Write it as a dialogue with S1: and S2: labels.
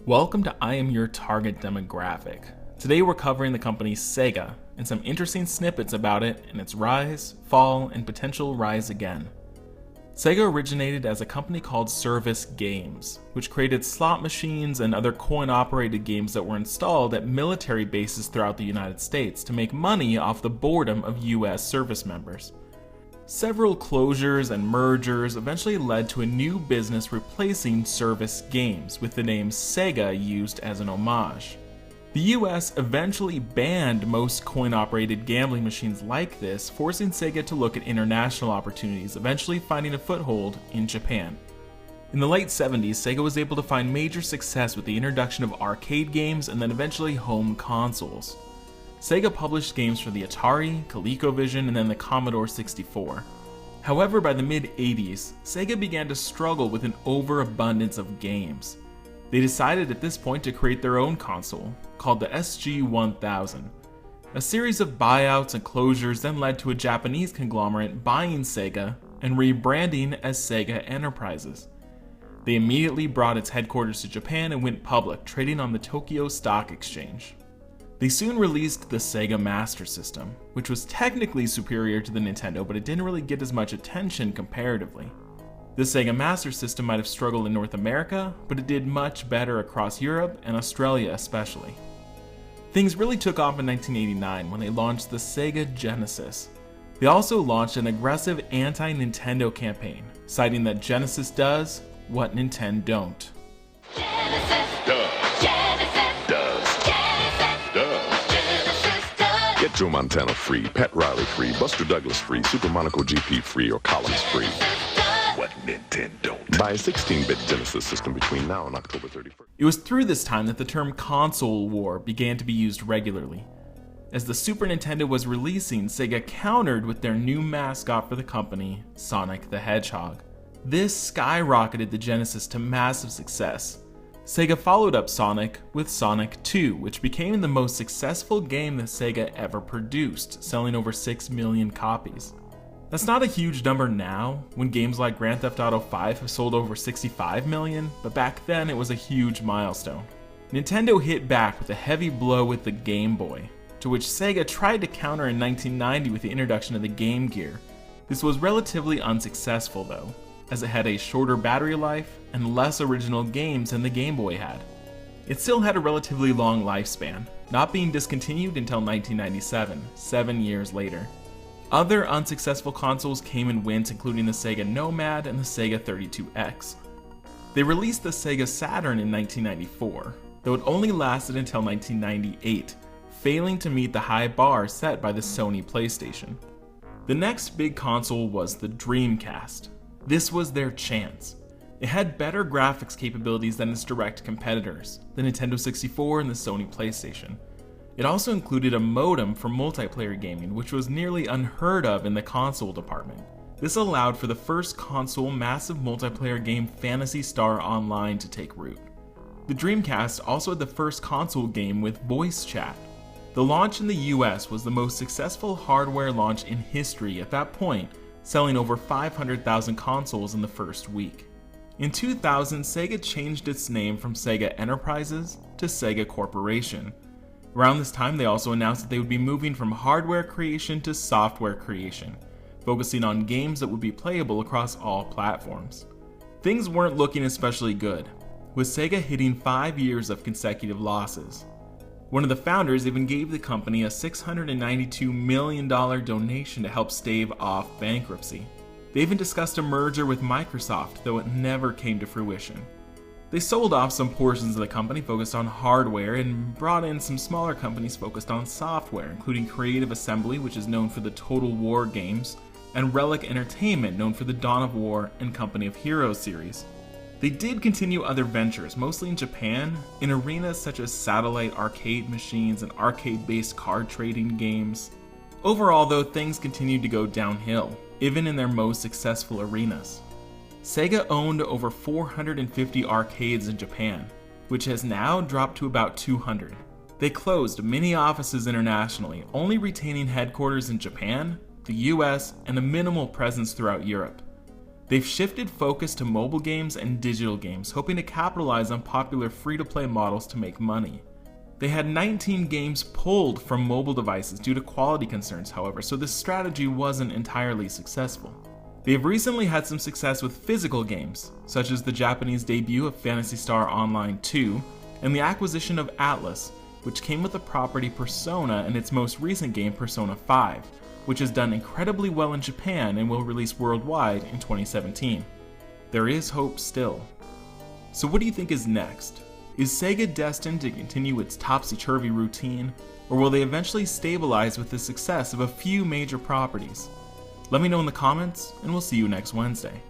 S1: Welcome to I Am Your Target Demographic. Today we're covering the company Sega and some interesting snippets about it and its rise, fall, and potential rise again. Sega originated as a company called Service Games, which created slot machines and other coin-operated games that were installed at military bases throughout the United States to make money off the boredom of US service members. Several closures and mergers eventually led to a new business replacing Service Games, with the name Sega used as an homage. The US eventually banned most coin-operated gambling machines like this, forcing Sega to look at international opportunities, eventually finding a foothold in Japan. In the late 70s, Sega was able to find major success with the introduction of arcade games and then eventually home consoles. Sega published games for the Atari, ColecoVision, and then the Commodore 64. However, by the mid-80s, Sega began to struggle with an overabundance of games. They decided at this point to create their own console, called the SG-1000. A series of buyouts and closures then led to a Japanese conglomerate buying Sega and rebranding as Sega Enterprises. They immediately brought its headquarters to Japan and went public, trading on the Tokyo Stock Exchange. They soon released the Sega Master System, which was technically superior to the Nintendo, but it didn't really get as much attention comparatively. The Sega Master System might have struggled in North America, but it did much better across Europe and Australia especially. Things really took off in 1989 when they launched the Sega Genesis. They also launched an aggressive anti-Nintendo campaign, citing that Genesis does what Nintendo don't.
S2: Get Joe Montana free, Pat Riley free, Buster Douglas free, Super Monaco GP free, or Collins free. What Nintendo don't. Buy a 16-bit Genesis system between now and October 31st.
S1: It was through this time that the term console war began to be used regularly. As the Super Nintendo was releasing, Sega countered with their new mascot for the company, Sonic the Hedgehog. This skyrocketed the Genesis to massive success. Sega followed up Sonic with Sonic 2, which became the most successful game that Sega ever produced, selling over 6 million copies. That's not a huge number now, when games like Grand Theft Auto 5 have sold over 65 million, but back then it was a huge milestone. Nintendo hit back with a heavy blow with the Game Boy, to which Sega tried to counter in 1990 with the introduction of the Game Gear. This was relatively unsuccessful though, as it had a shorter battery life and less original games than the Game Boy had. It still had a relatively long lifespan, not being discontinued until 1997, 7 years later. Other unsuccessful consoles came and went, including the Sega Nomad and the Sega 32X. They released the Sega Saturn in 1994, though it only lasted until 1998, failing to meet the high bar set by the Sony PlayStation. The next big console was the Dreamcast. This was their chance. It had better graphics capabilities than its direct competitors, the Nintendo 64 and the Sony PlayStation. It also included a modem for multiplayer gaming, which was nearly unheard of in the console department. This allowed for the first console massive multiplayer game Phantasy Star Online to take root. The Dreamcast also had the first console game with voice chat. The launch in the US was the most successful hardware launch in history at that point, selling over 500,000 consoles in the first week. In 2000, Sega changed its name from Sega Enterprises to Sega Corporation. Around this time, they also announced that they would be moving from hardware creation to software creation, focusing on games that would be playable across all platforms. Things weren't looking especially good, with Sega hitting 5 years of consecutive losses. One of the founders even gave the company a $692 million donation to help stave off bankruptcy. They even discussed a merger with Microsoft, though it never came to fruition. They sold off some portions of the company focused on hardware and brought in some smaller companies focused on software, including Creative Assembly, which is known for the Total War games, and Relic Entertainment, known for the Dawn of War and Company of Heroes series. They did continue other ventures, mostly in Japan, in arenas such as satellite arcade machines and arcade-based card trading games. Overall, though, things continued to go downhill, even in their most successful arenas. Sega owned over 450 arcades in Japan, which has now dropped to about 200. They closed many offices internationally, only retaining headquarters in Japan, the US, and a minimal presence throughout Europe. They've shifted focus to mobile games and digital games, hoping to capitalize on popular free-to-play models to make money. They had 19 games pulled from mobile devices due to quality concerns, however, so this strategy wasn't entirely successful. They have recently had some success with physical games, such as the Japanese debut of Phantasy Star Online 2, and the acquisition of Atlas, which came with the property Persona and its most recent game Persona 5, which has done incredibly well in Japan and will release worldwide in 2017. There is hope still. So what do you think is next? Is Sega destined to continue its topsy-turvy routine, or will they eventually stabilize with the success of a few major properties? Let me know in the comments, and we'll see you next Wednesday.